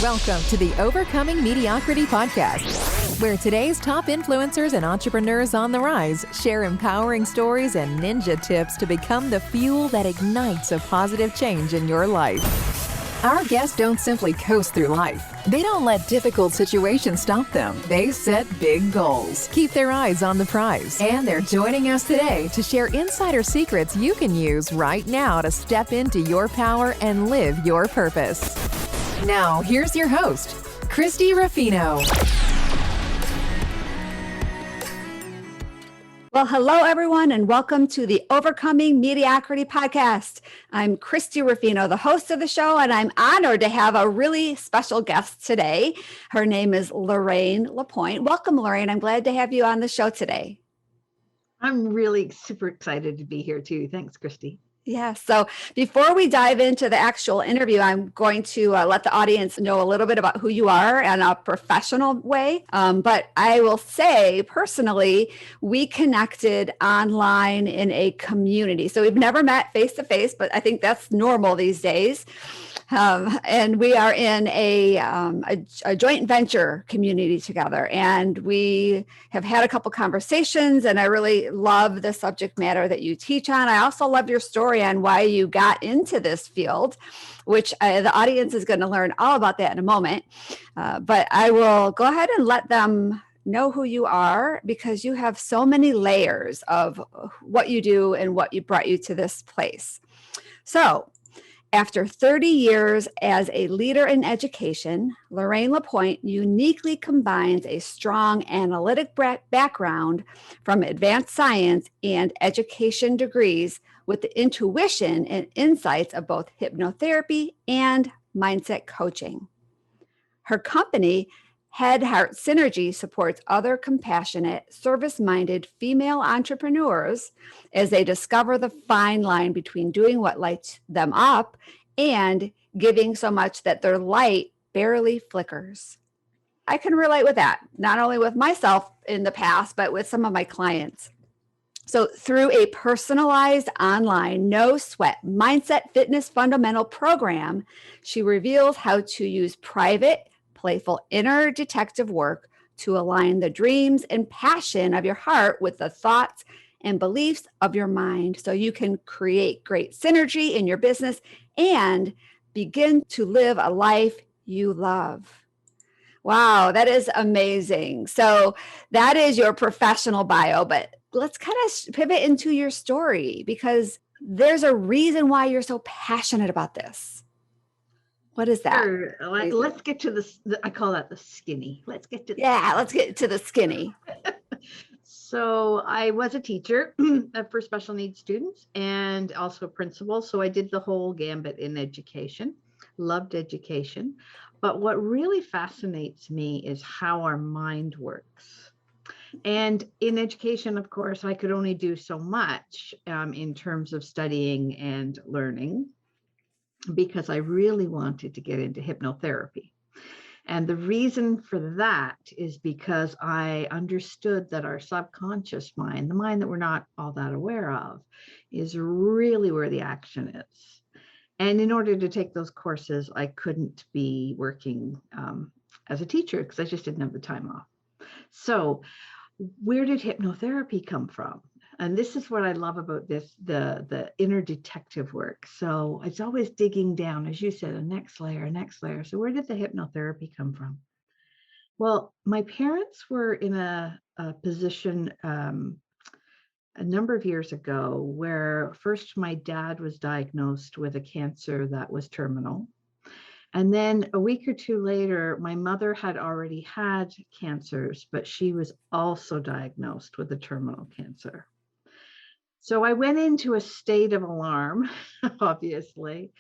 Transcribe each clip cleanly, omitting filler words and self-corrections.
Welcome to the Overcoming Mediocrity podcast, where today's top influencers and entrepreneurs on the rise share empowering stories and ninja tips to become the fuel that ignites a positive change in your life. Our guests don't simply coast through life. They don't let difficult situations stop them. They set big goals, keep their eyes on the prize, and they're joining us today to share insider secrets you can use right now to step into your power and live your purpose. Now, here's your host, Christy Ruffino. Well, hello, everyone, and welcome to the Overcoming Mediocrity podcast. I'm Christy Ruffino, the host of the show, and I'm honored to have a really special guest today. Her name is Lorraine LaPointe. Welcome, Lorraine. I'm glad to have you on the show today. I'm really super excited to be here, too. Thanks, Christy. Yeah. So before we dive into the actual interview, I'm going to let the audience know a little bit about who you are in a professional way. But I will say personally, we connected online in a community. So we've never met face to face, but I think that's normal these days. And we are in a joint venture community together, and we have had a couple conversations, and I really love the subject matter that you teach on. I also love your story on why you got into this field, which the audience is going to learn all about that in a moment. But I will go ahead and let them know who you are, because you have so many layers of what you do and what you brought you to this place. So after 30 years as a leader in education, Lorraine LaPointe uniquely combines a strong analytic background from advanced science and education degrees with the intuition and insights of both hypnotherapy and mindset coaching. Her company, Head Heart Synergy, supports other compassionate, service-minded female entrepreneurs as they discover the fine line between doing what lights them up and giving so much that their light barely flickers. I can relate with that, not only with myself in the past, but with some of my clients. So through a personalized online, no sweat mindset fitness fundamental program, she reveals how to use private, playful inner detective work to align the dreams and passion of your heart with the thoughts and beliefs of your mind, so you can create great synergy in your business and begin to live a life you love. Wow, that is amazing. So that is your professional bio, but let's kind of pivot into your story, because there's a reason why you're so passionate about this. What is that? Sure. Let's get to this. I call that the skinny. Let's get to let's get to the skinny. So I was a teacher for special needs students and also a principal. So I did the whole gambit in education, loved education. But what really fascinates me is how our mind works. And in education, of course, I could only do so much in terms of studying and learning, because I really wanted to get into hypnotherapy. And the reason for that is because I understood that our subconscious mind, the mind that we're not all that aware of, is really where the action is. And in order to take those courses, I couldn't be working as a teacher, because I just didn't have the time off. So where did hypnotherapy come from? And this is what I love about this, the inner detective work. So it's always digging down, as you said, a next layer. So where did the hypnotherapy come from? Well, my parents were in a position a number of years ago where first my dad was diagnosed with a cancer that was terminal. And then a week or two later, my mother had already had cancers, but she was also diagnosed with a terminal cancer. So I went into a state of alarm, obviously.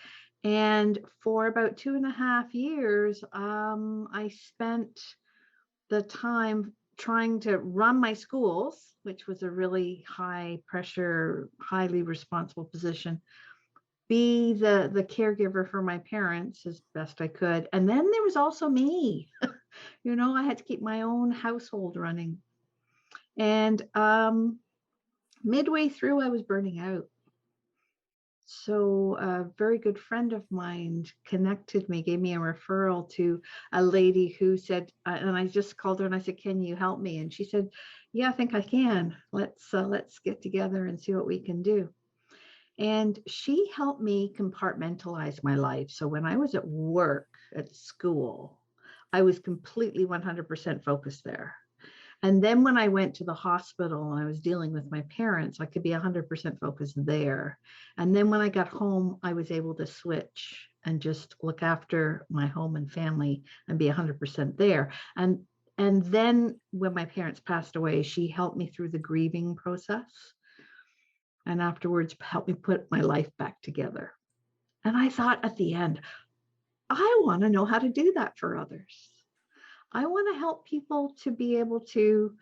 And for about 2.5 years, I spent the time trying to run my schools, which was a really high pressure, highly responsible position, be the caregiver for my parents as best I could. And then there was also me. I had to keep my own household running. And midway through, I was burning out. So a very good friend of mine connected me, gave me a referral to a lady who said, and I just called her and I said, "Can you help me?" And she said, "Yeah, I think I can. Let's get together and see what we can do." And she helped me compartmentalize my life. So when I was at work, at school, I was completely 100% focused there. And then when I went to the hospital and I was dealing with my parents, I could be 100% focused there. And then when I got home, I was able to switch and just look after my home and family and be 100% there. And then when my parents passed away, she helped me through the grieving process and afterwards helped me put my life back together. And I thought at the end, I want to know how to do that for others. I want to help people to be able to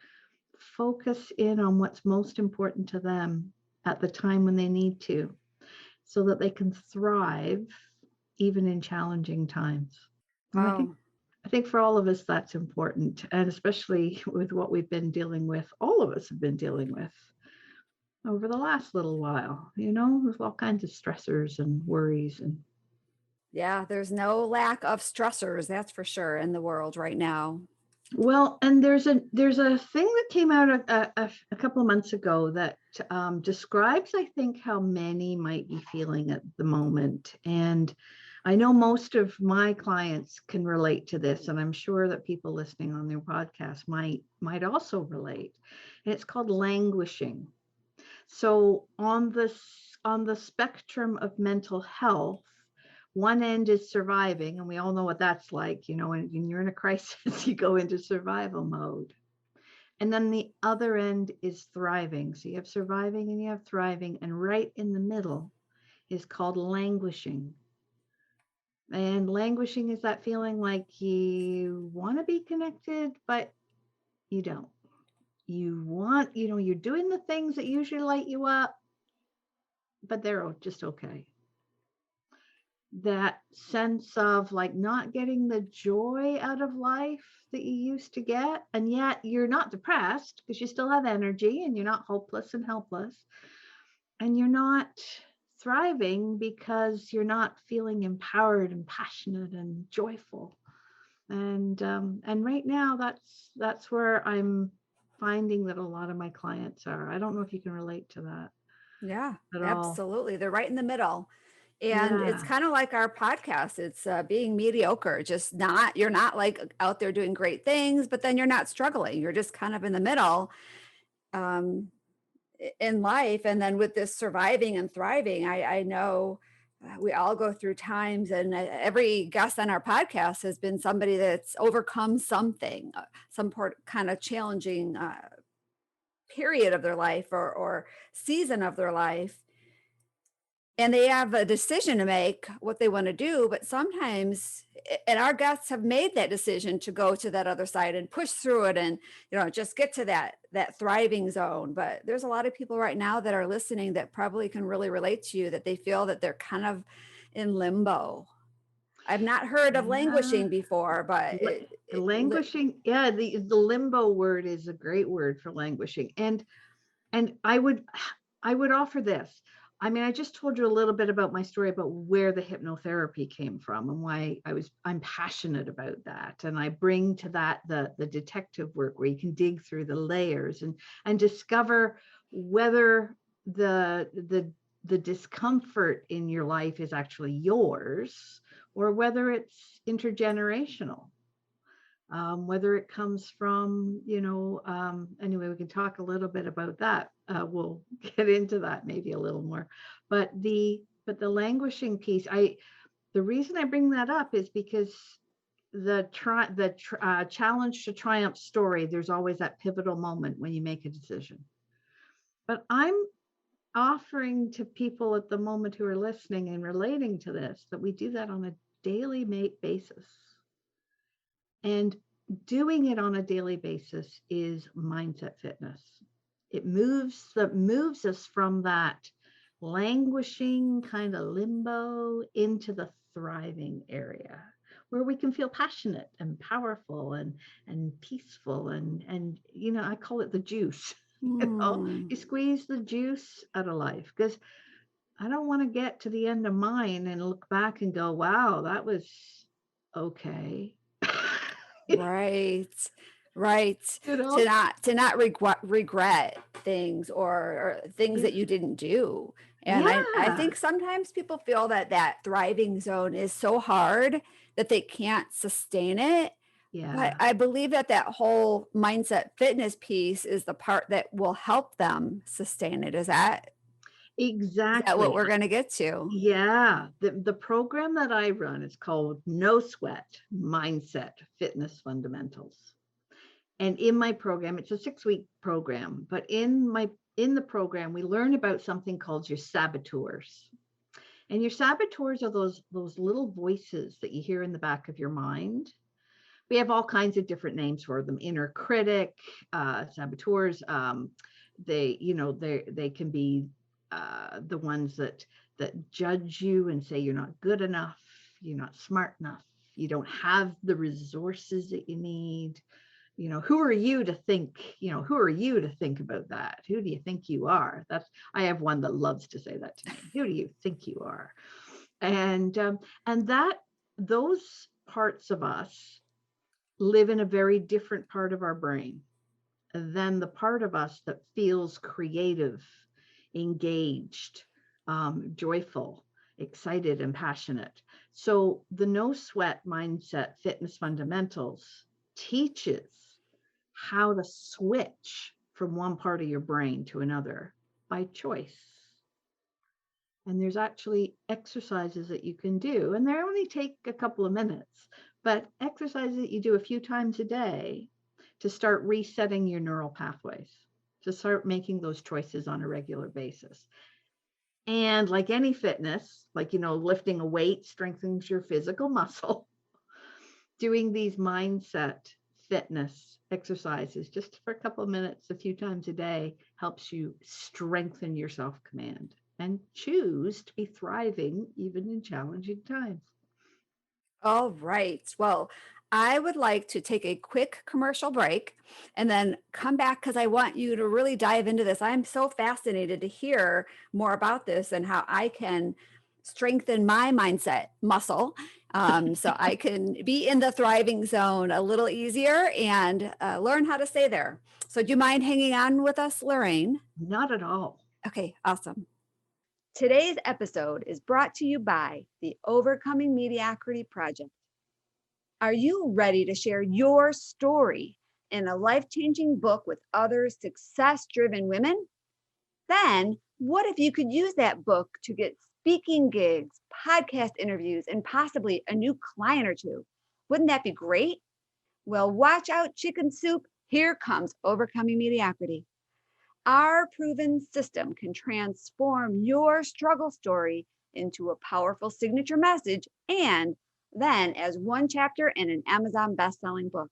focus in on what's most important to them at the time when they need to, so that they can thrive even in challenging times. And Wow. I think for all of us, that's important. And especially with what we've been dealing with, all of us have been dealing with over the last little while, with all kinds of stressors and worries. And Yeah, there's no lack of stressors, that's for sure, in the world right now. well, and there's a thing that came out a couple of months ago that describes, I think, how many might be feeling at the moment. And I know most of my clients can relate to this, and I'm sure that people listening on their podcast might also relate. And it's called languishing. So on the spectrum of mental health, one end is surviving, and we all know what that's like. When you're in a crisis, you go into survival mode. And then the other end is thriving. So you have surviving and you have thriving, and right in the middle is called languishing. And languishing is that feeling like you want to be connected, but you don't. You're doing the things that usually light you up, but they're just okay. That sense of like not getting the joy out of life that you used to get. And yet you're not depressed because you still have energy, and you're not hopeless and helpless. And you're not thriving because you're not feeling empowered and passionate and joyful. And right now that's where I'm finding that a lot of my clients are. I don't know if you can relate to that Yeah, at all. absolutely. They're right in the middle. And it's Yeah. kind of like our podcast. It's being mediocre, you're not like out there doing great things, but then you're not struggling. You're just kind of in the middle um, in life. And then with this surviving and thriving, I know we all go through times, and every guest on our podcast has been somebody that's overcome something, kind of challenging period of their life or season of their life, and they have a decision to make what they want to do. But sometimes, and our guests have made that decision to go to that other side and push through it, and just get to that thriving zone. But there's a lot of people right now that are listening that probably can really relate to you, that they feel that they're kind of in limbo. I've not heard of Yeah. languishing before, but Languishing, yeah, the limbo word is a great word for languishing. And I would offer this. I mean, I just told you a little bit about my story about where the hypnotherapy came from and why I'm passionate about that. And I bring to that the detective work where you can dig through the layers and discover whether the discomfort in your life is actually yours, or whether it's intergenerational, whether it comes from, anyway, we can talk a little bit about that. We'll get into that maybe a little more, but the languishing piece, the reason I bring that up is because the challenge to triumph story, there's always that pivotal moment when you make a decision. But I'm offering to people at the moment who are listening and relating to this, that we do that on a daily basis. And doing it on a daily basis is mindset fitness. It moves us from that languishing kind of limbo into the thriving area, where we can feel passionate and powerful and peaceful, and I call it the juice. mm, You squeeze the juice out of life, because I don't want to get to the end of mine and look back and go, wow, that was okay. Right. Right. You know? To not regret things or things that you didn't do. And I Yeah. think sometimes people feel that that thriving zone is so hard that they can't sustain it. But Yeah. I believe that that whole mindset fitness piece is the part that will help them sustain it. Is that what Exactly. we're going to get to? Yeah. The program that I run is called No Sweat Mindset Fitness Fundamentals. And in my program, it's a 6-week program, but in the program, we learn about something called your saboteurs. And your saboteurs are those little voices that you hear in the back of your mind. We have all kinds of different names for them: inner critic, saboteurs. They can be the ones that judge you and say you're not good enough, you're not smart enough, you don't have the resources that you need. Who are you to think, who are you to think about that? Who do you think you are? I have one that loves to say that to me. Who do you think you are? And that those parts of us live in a very different part of our brain than the part of us that feels creative, engaged, joyful, excited, and passionate. So the No Sweat Mindset Fitness Fundamentals teaches how to switch from one part of your brain to another by choice. And there's actually exercises that you can do, and they only take a couple of minutes, but exercises that you do a few times a day to start resetting your neural pathways, to start making those choices on a regular basis. And like any fitness, like, lifting a weight strengthens your physical muscle, doing these mindset fitness exercises just for a couple of minutes, a few times a day, helps you strengthen your self-command and choose to be thriving even in challenging times. All right. Well, I would like to take a quick commercial break and then come back because I want you to really dive into this. I'm so fascinated to hear more about this and how I can strengthen my mindset muscle so I can be in the thriving zone a little easier and learn how to stay there. So, do you mind hanging on with us, Lorraine? Not at all. Okay, awesome. Today's episode is brought to you by the Overcoming Mediocrity Project. Are you ready to share your story in a life-changing book with other success-driven women? Then, what if you could use that book to get speaking gigs, podcast interviews, and possibly a new client or two? Wouldn't that be great? Well, watch out, chicken soup. Here comes Overcoming Mediocrity. Our proven system can transform your struggle story into a powerful signature message and then as one chapter in an Amazon best-selling book.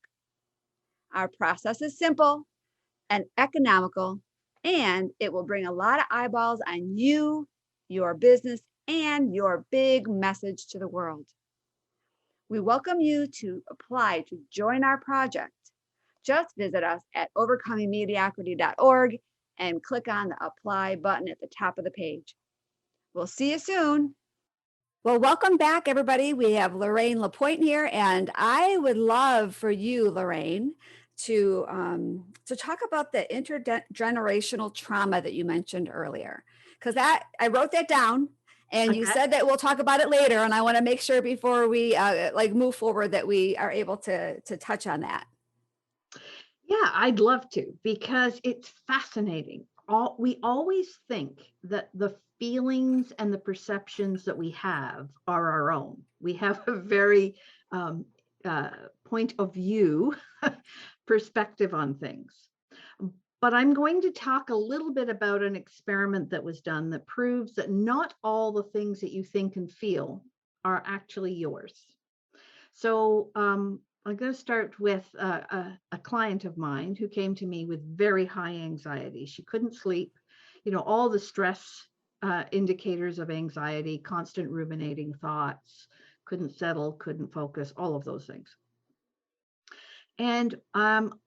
Our process is simple and economical, and it will bring a lot of eyeballs on you, your business, and your big message to the world. We welcome you to apply to join our project. Just visit us at overcomingmediocrity.org and click on the apply button at the top of the page. We'll see you soon. Well, welcome back, everybody. We have Lorraine LaPointe here, and I would love for you, Lorraine, to talk about the intergenerational trauma that you mentioned earlier, because I wrote that down, and you said that we'll talk about it later, and I want to make sure before we move forward that we are able to touch on that. Yeah, I'd love to, because it's fascinating. We always think that the feelings and the perceptions that we have are our own. We have a very point of view perspective on things. But I'm going to talk a little bit about an experiment that was done that proves that not all the things that you think and feel are actually yours. So I'm going to start with a client of mine who came to me with very high anxiety. She couldn't sleep, all the stress indicators of anxiety, constant ruminating thoughts, couldn't settle, couldn't focus, all of those things. And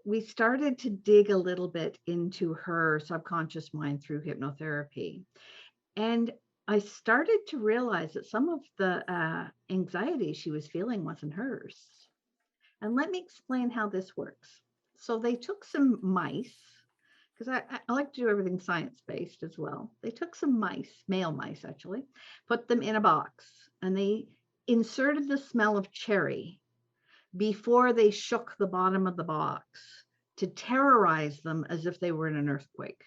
we started to dig a little bit into her subconscious mind through hypnotherapy. And I started to realize that some of the anxiety she was feeling wasn't hers. And let me explain how this works. So they took some mice, because I like to do everything science-based as well. They took some mice, male mice actually, put them in a box, and they inserted the smell of cherry before they shook the bottom of the box to terrorize them as if they were in an earthquake.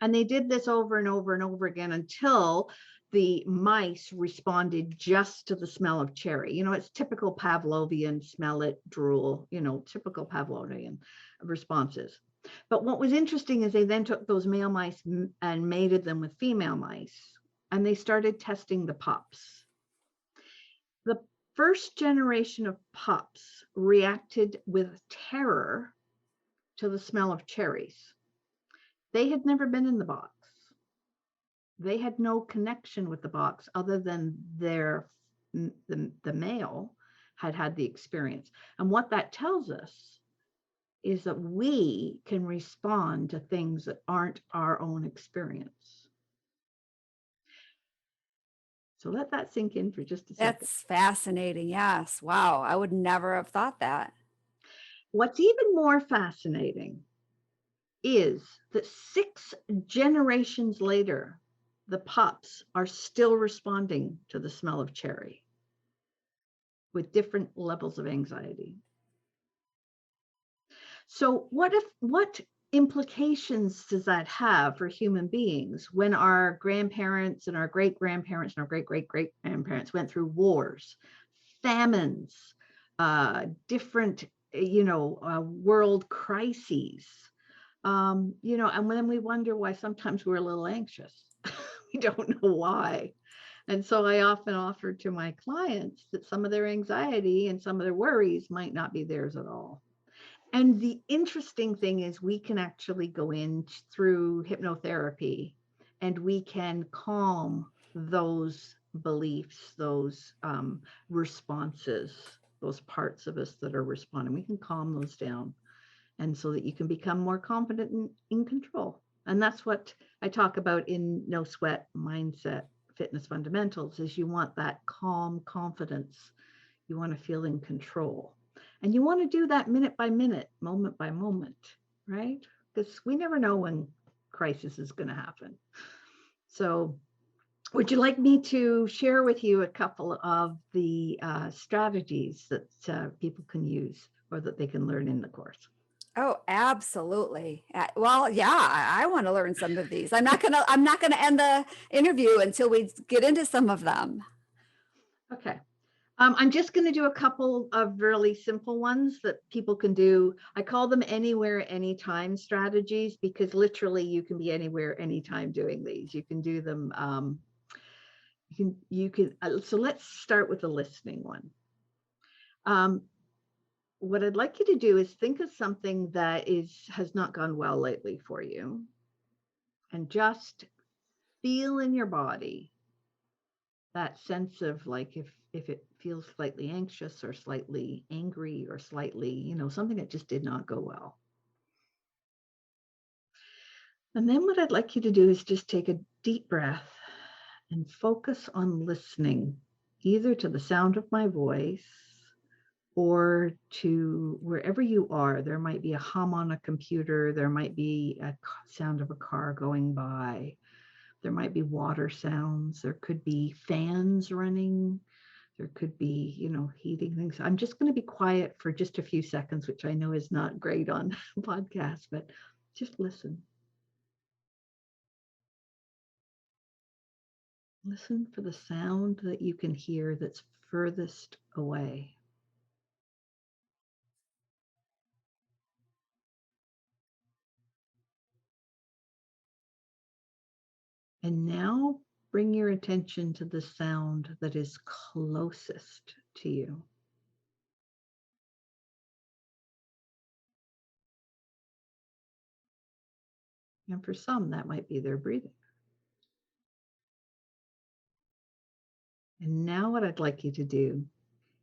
And they did this over and over and over again until the mice responded just to the smell of cherry. You know, it's typical Pavlovian, smell it, drool, you know, typical Pavlovian responses. But what was interesting is they then took those male mice and mated them with female mice, and they started testing the pups. The first generation of pups reacted with terror to the smell of cherries. They had never been in the box. They had no connection with the box other than the male had had the experience. And what that tells us is that we can respond to things that aren't our own experience. So let that sink in for just a second. That's fascinating. Yes. Wow. I would never have thought that. What's even more fascinating is that 6 generations later, the pups are still responding to the smell of cherry with different levels of anxiety. So what implications does that have for human beings when our grandparents and our great-grandparents and our great-great-great-grandparents went through wars, famines, different, world crises, and then we wonder why sometimes we're a little anxious. We don't know why. And so I often offer to my clients that some of their anxiety and some of their worries might not be theirs at all. And the interesting thing is we can actually go in through hypnotherapy and we can calm those beliefs, those responses, those parts of us that are responding. We can calm those down. And so that you can become more confident and in control. And that's what I talk about in No Sweat Mindset Fitness Fundamentals is you want that calm confidence. You want to feel in control. And you want to do that minute by minute, moment by moment, right? Because we never know when crisis is going to happen. So would you like me to share with you a couple of the strategies that people can use or that they can learn in the course? Oh, absolutely. Well, yeah, I want to learn some of these. I'm not gonna end the interview until we get into some of them. Okay. I'm just going to do a couple of really simple ones that people can do. I call them anywhere, anytime strategies because literally you can be anywhere, anytime doing these. You can do them. So let's start with the listening one. What I'd like you to do is think of something that has not gone well lately for you and just feel in your body that sense of like if it feels slightly anxious or slightly angry or slightly, something that just did not go well. And then what I'd like you to do is just take a deep breath and focus on listening, either to the sound of my voice or to wherever you are. There might be a hum on a computer. There might be a sound of a car going by. There might be water sounds. There could be fans running. There could be, heating things. I'm just going to be quiet for just a few seconds, which I know is not great on podcasts, but just listen. Listen for the sound that you can hear that's furthest away. And now bring your attention to the sound that is closest to you. And for some, that might be their breathing. And now what I'd like you to do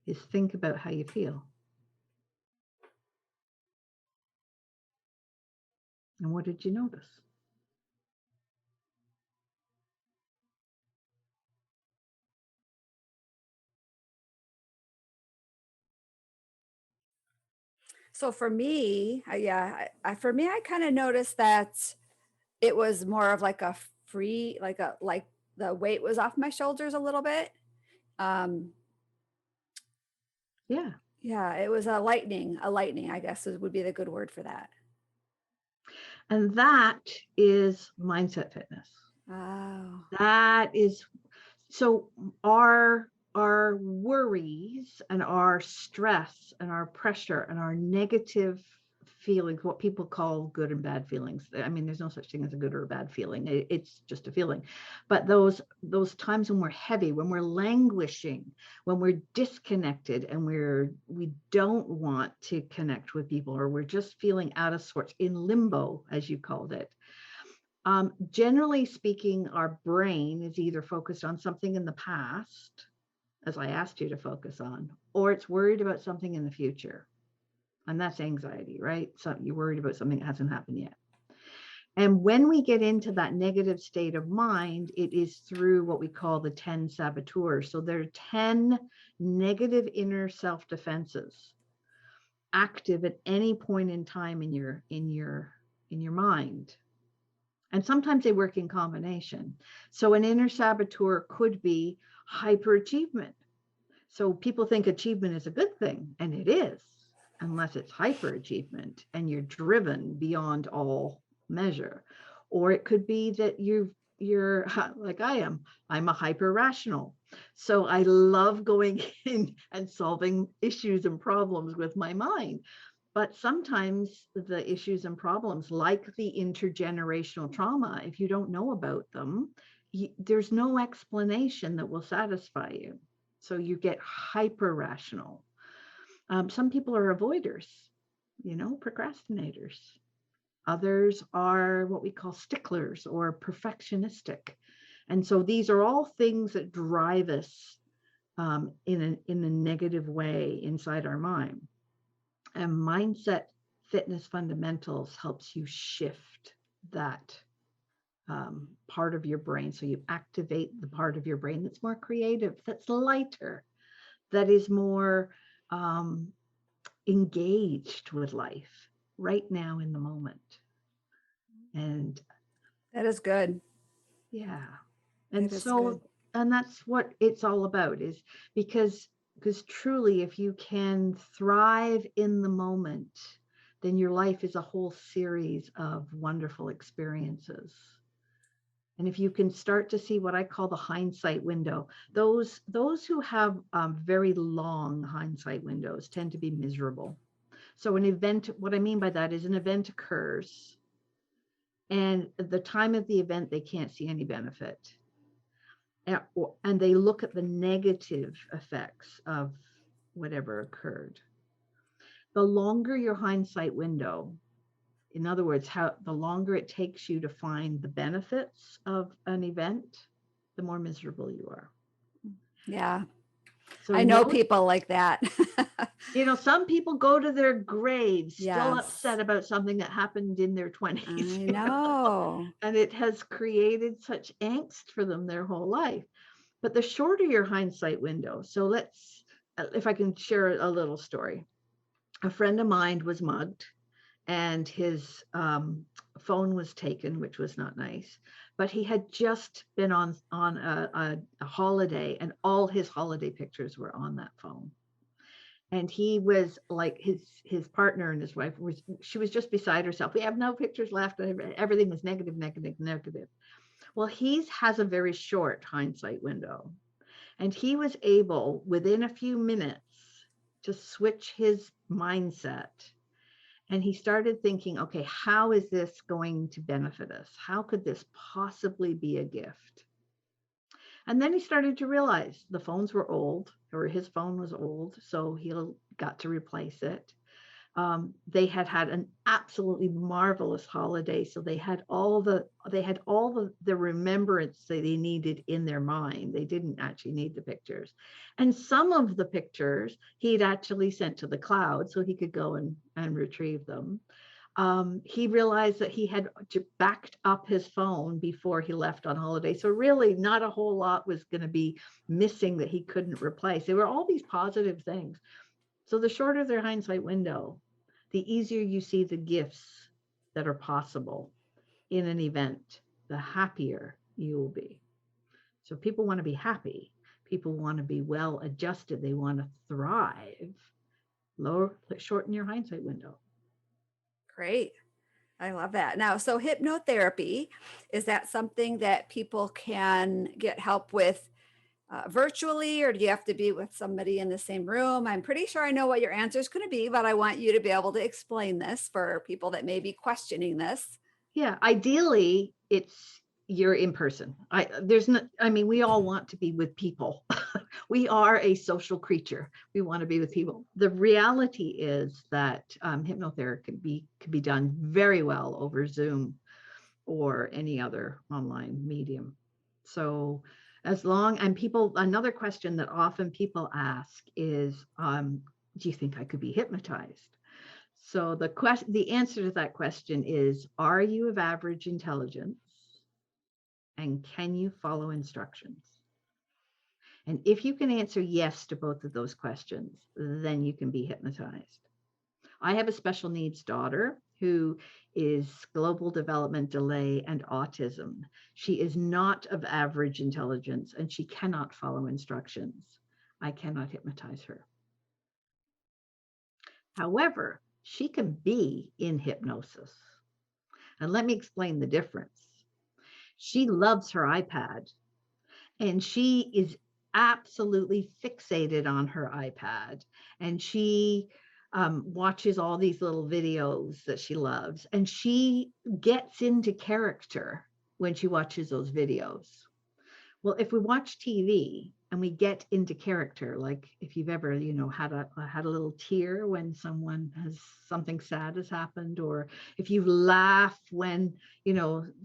is think about how you feel. And what did you notice? So for me, for me, I kind of noticed that it was more of like a free, like the weight was off my shoulders a little bit. Um, Yeah. yeah, it was a lightning, I guess would be the good word for that. And that is mindset fitness. Oh, That is, so our worries and our stress and our pressure and our negative feelings, what people call good and bad feelings. I mean, there's no such thing as a good or a bad feeling. It's just a feeling. But those times when we're heavy, when we're languishing, when we're disconnected and we don't want to connect with people, or we're just feeling out of sorts, in limbo, as you called it. Generally speaking, our brain is either focused on something in the past, as I asked you to focus on, or it's worried about something in the future. And that's anxiety, right? So you're worried about something that hasn't happened yet. And when we get into that negative state of mind, it is through what we call the 10 saboteurs. So there are 10 negative inner self-defenses active at any point in time in your mind. And sometimes they work in combination. So an inner saboteur could be hyperachievement. So people think achievement is a good thing, and it is, unless it's hyperachievement and you're driven beyond all measure. Or it could be that you're like I am. I'm a hyper rational. So I love going in and solving issues and problems with my mind. But sometimes the issues and problems, like the intergenerational trauma, if you don't know about them, there's no explanation that will satisfy you. So you get hyper rational. Some people are avoiders, procrastinators. Others are what we call sticklers or perfectionistic. And so these are all things that drive us in a negative way inside our mind. And mindset fitness fundamentals helps you shift that part of your brain. So you activate the part of your brain that's more creative, that's lighter, that is more engaged with life right now in the moment. And that is good. yeah. And so, good. And that's what it's all about, is because truly, if you can thrive in the moment, then your life is a whole series of wonderful experiences. And if you can start to see what I call the hindsight window, those who have very long hindsight windows tend to be miserable. So an event, what I mean by that is an event occurs, and at the time of the event, they can't see any benefit. And they look at the negative effects of whatever occurred. The longer your hindsight window, in other words, the longer it takes you to find the benefits of an event, the more miserable you are. Yeah. So I know people like that. Some people go to their graves still Yes. upset about something that happened in their 20s. I know. And it has created such angst for them their whole life. But the shorter your hindsight window, so if I can share a little story. A friend of mine was mugged, and his phone was taken, which was not nice. But he had just been on a holiday, and all his holiday pictures were on that phone. And he was like, his partner and his wife she was just beside herself. We have no pictures left. Everything was negative. Well, he has a very short hindsight window, and he was able within a few minutes to switch his mindset. And he started thinking, okay, how is this going to benefit us? How could this possibly be a gift? And then he started to realize the phones were old, or his phone was old, so he got to replace it. They had an absolutely marvelous holiday, so they had all the remembrance that they needed in their mind. They didn't actually need the pictures, and some of the pictures he'd actually sent to the cloud so he could go and retrieve them. He realized that he had backed up his phone before he left on holiday. So really not a whole lot was going to be missing that he couldn't replace. There were all these positive things. So the shorter their hindsight window, the easier you see the gifts that are possible in an event, the happier you will be. So people want to be happy. People want to be well adjusted. They want to thrive. Shorten your hindsight window. Great. I love that. Now, so hypnotherapy, is that something that people can get help with virtually, or do you have to be with somebody in the same room? I'm pretty sure I know what your answer is going to be, but I want you to be able to explain this for people that may be questioning this. Yeah, ideally, you're in person. We all want to be with people. We are a social creature. We want to be with people. The reality is that hypnotherapy can be done very well over Zoom or any other online medium. So another question that often people ask is, do you think I could be hypnotized? So the answer to that question is, are you of average intelligence? And can you follow instructions? And if you can answer yes to both of those questions, then you can be hypnotized. I have a special needs daughter who is global development delay and autism. She is not of average intelligence and she cannot follow instructions. I cannot hypnotize her. However, she can be in hypnosis. And let me explain the difference. She loves her iPad and she is absolutely fixated on her iPad. And she watches all these little videos that she loves. And she gets into character when she watches those videos. Well, if we watch TV and we get into character, like if you've ever, had a little tear when something sad has happened, or if you laugh when,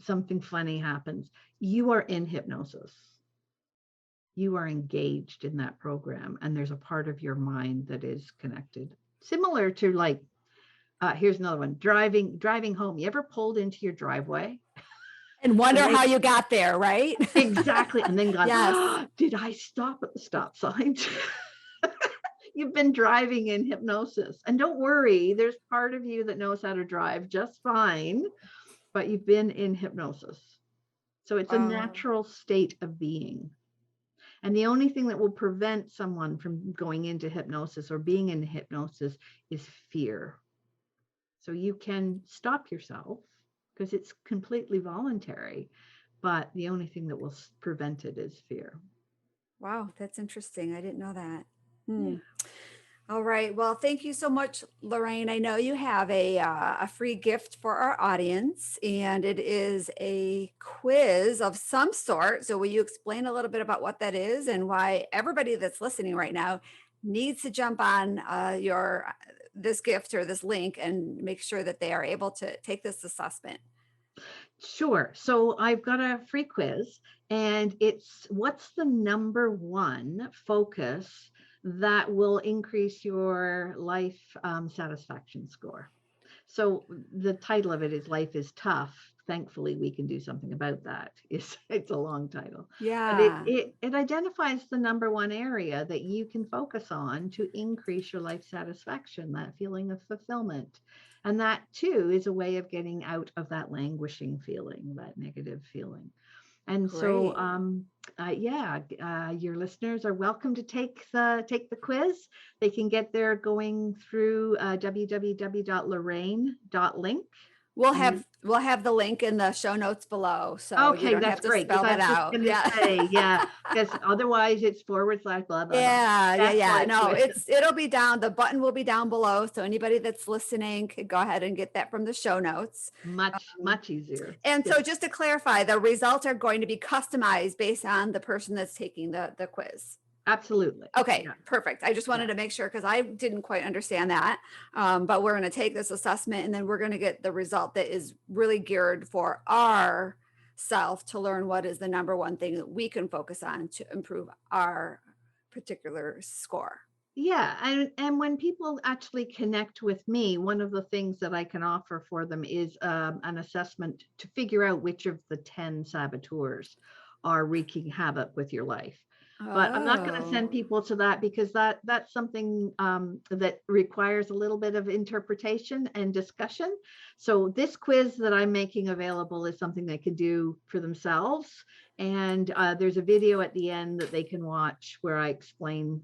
something funny happens, you are in hypnosis. You are engaged in that program, and there's a part of your mind that is connected. Similar to here's another one, driving home. You ever pulled into your driveway? And wonder how you got there, right? Exactly. And then gone, yes. Did I stop at the stop sign? You've been driving in hypnosis. And don't worry, there's part of you that knows how to drive just fine, but you've been in hypnosis. So it's a natural state of being. And the only thing that will prevent someone from going into hypnosis or being in hypnosis is fear. So you can stop yourself because it's completely voluntary, but the only thing that will prevent it is fear. Wow, that's interesting. I didn't know that. Yeah. All right. Well, thank you so much, Lorraine. I know you have a free gift for our audience, and it is a quiz of some sort. So will you explain a little bit about what that is and why everybody that's listening right now needs to jump on this gift or this link and make sure that they are able to take this assessment? Sure. So I've got a free quiz, and it's what's the number one focus that will increase your life satisfaction score. So the title of it is Life is Tough. Thankfully, we can do something about that. It's a long title. Yeah. But it identifies the number one area that you can focus on to increase your life satisfaction, that feeling of fulfillment. And that too is a way of getting out of that languishing feeling, that negative feeling. And Great. so, your listeners are welcome to take the quiz. They can get there going through www.lorraine.link. We'll have the link in the show notes below, so you don't have to great, spell that out. Because otherwise it's // blah blah blah. Yeah. No, it'll be down. The button will be down below, so anybody that's listening could go ahead and get that from the show notes. Much easier. And so, just to clarify, the results are going to be customized based on the person that's taking the quiz. Absolutely. Okay, perfect. I just wanted to make sure because I didn't quite understand that. But we're going to take this assessment and then we're going to get the result that is really geared for our self to learn what is the number one thing that we can focus on to improve our particular score. Yeah. And when people actually connect with me, one of the things that I can offer for them is an assessment to figure out which of the 10 saboteurs are wreaking havoc with your life. But I'm not going to send Oh. people to that because that's something that requires a little bit of interpretation and discussion. So this quiz that I'm making available is something they can do for themselves. And there's a video at the end that they can watch where I explain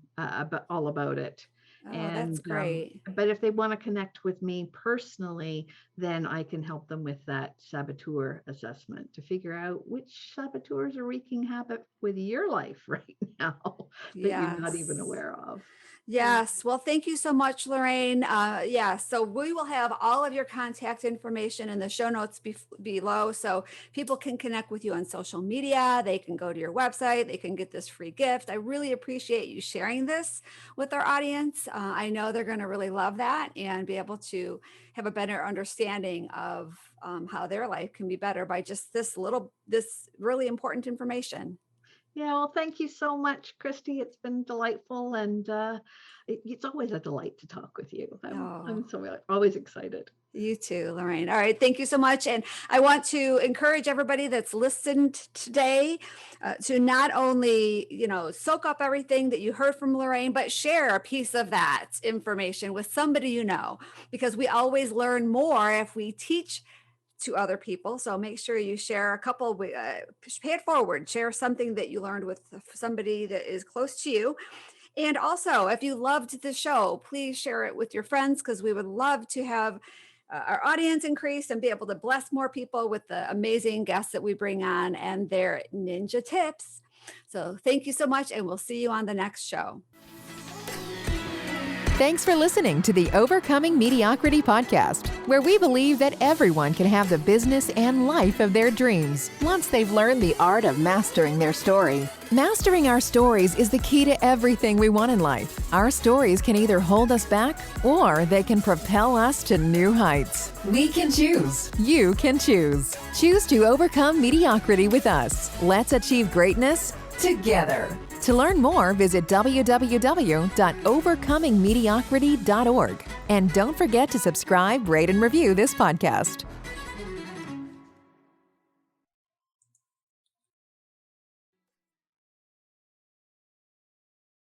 all about it. Oh, that's And great. but if they want to connect with me personally, then I can help them with that saboteur assessment to figure out which saboteurs are wreaking havoc with your life right now that you're not even Yes. aware of. Yes. Well, thank you so much, Lorraine. Yeah. So we will have all of your contact information in the show notes below. So people can connect with you on social media. They can go to your website. They can get this free gift. I really appreciate you sharing this with our audience. I know they're going to really love that and be able to have a better understanding of how their life can be better by just this really important information. Yeah, well, thank you so much, Christy. It's been delightful, and it's always a delight to talk with you. Oh. I'm so always excited. You too, Lorraine. All right. Thank you so much. And I want to encourage everybody that's listened today to not only, soak up everything that you heard from Lorraine, but share a piece of that information with somebody you know, because we always learn more if we teach to other people. So make sure you share a couple, pay it forward, share something that you learned with somebody that is close to you. And also, if you loved the show, please share it with your friends because we would love to have our audience increase and be able to bless more people with the amazing guests that we bring on and their ninja tips. So thank you so much, and we'll see you on the next show. Thanks for listening to the Overcoming Mediocrity podcast, where we believe that everyone can have the business and life of their dreams once they've learned the art of mastering their story. Mastering our stories is the key to everything we want in life. Our stories can either hold us back or they can propel us to new heights. We can choose. You can choose. Choose to overcome mediocrity with us. Let's achieve greatness together. To learn more, visit www.overcomingmediocrity.org. And don't forget to subscribe, rate, and review this podcast.